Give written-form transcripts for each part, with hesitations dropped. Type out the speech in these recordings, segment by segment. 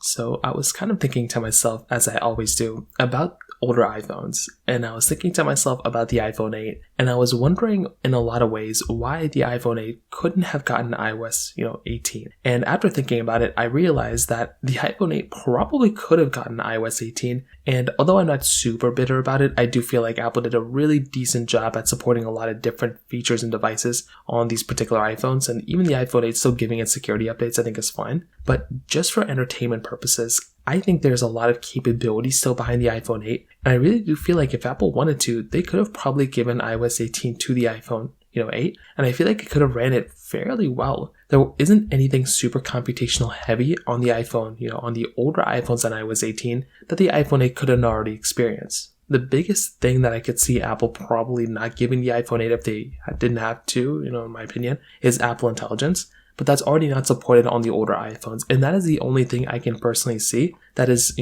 So I was kind of thinking to myself, as I always do, about older iPhones. And I was thinking to myself about the iPhone 8. And I was wondering in a lot of ways why the iPhone 8 couldn't have gotten iOS, 18. And after thinking about it, I realized that the iPhone 8 probably could have gotten iOS 18. And although I'm not super bitter about it, I do feel like Apple did a really decent job at supporting a lot of different features and devices on these particular iPhones. And even the iPhone 8 still giving it security updates, I think is fine. But just for entertainment purposes, I think there's a lot of capability still behind the iPhone 8. And I really do feel like if Apple wanted to, they could have probably given iOS 18 to the iPhone 8, and I feel like it could have ran it fairly well. There isn't anything super computational heavy on the iPhone, on the older iPhones on iOS 18 that the iPhone 8 couldn't already experience. The biggest thing that I could see Apple probably not giving the iPhone 8 if they didn't have to, in my opinion, is Apple Intelligence. But that's already not supported on the older iPhones. And that is the only thing I can personally see that is,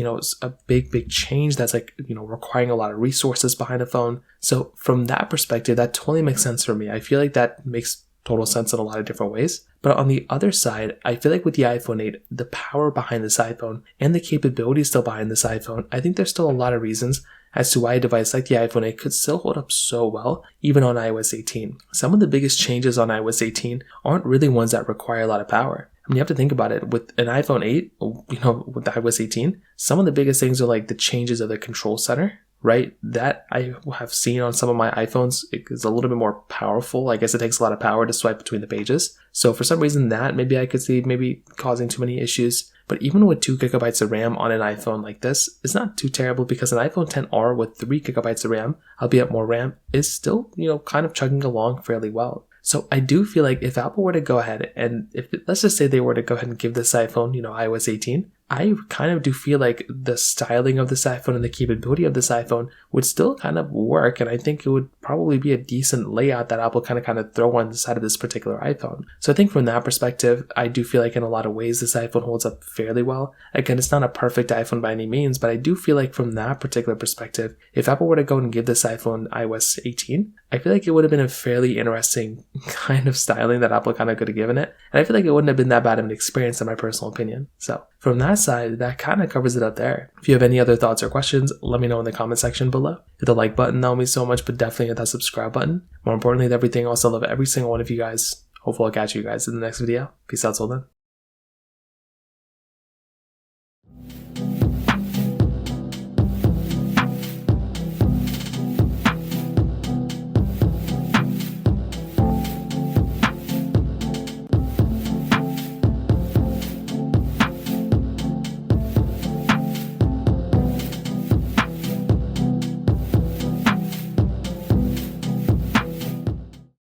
a big change that's requiring a lot of resources behind a phone. So from that perspective, that totally makes sense for me. I feel like that makes total sense in a lot of different ways. But on the other side, I feel like with the iPhone 8, the power behind this iPhone and the capabilities still behind this iPhone, I think there's still a lot of reasons as to why a device like the iPhone 8 could still hold up so well, even on iOS 18. Some of the biggest changes on iOS 18 aren't really ones that require a lot of power. I mean, you have to think about it. With an iPhone 8, with iOS 18, some of the biggest things are like the changes of the control center, right? That I have seen on some of my iPhones. It is a little bit more powerful. I guess it takes a lot of power to swipe between the pages. So for some reason that maybe I could see maybe causing too many issues. But even with 2 gigabytes of RAM on an iPhone like this, it's not too terrible because an iPhone XR with 3 gigabytes of RAM, albeit more RAM, is still, kind of chugging along fairly well. So I do feel like if Apple were to go ahead and let's just say they were to go ahead and give this iPhone, iOS 18, I kind of do feel like the styling of this iPhone and the capability of this iPhone would still kind of work. And I think it would probably be a decent layout that Apple kind of throw on the side of this particular iPhone. So I think from that perspective, I do feel like in a lot of ways, this iPhone holds up fairly well. Again, it's not a perfect iPhone by any means, but I do feel like from that particular perspective, if Apple were to go and give this iPhone iOS 18, I feel like it would have been a fairly interesting kind of styling that Apple kind of could have given it. And I feel like it wouldn't have been that bad of an experience in my personal opinion. So from that side, that kind of covers it up there. If you have any other thoughts or questions, let me know in the comment section below. Hit the like button, that would mean so much, but definitely hit that subscribe button. More importantly than everything else, I love every single one of you guys. Hopefully I'll catch you guys in the next video. Peace out till then.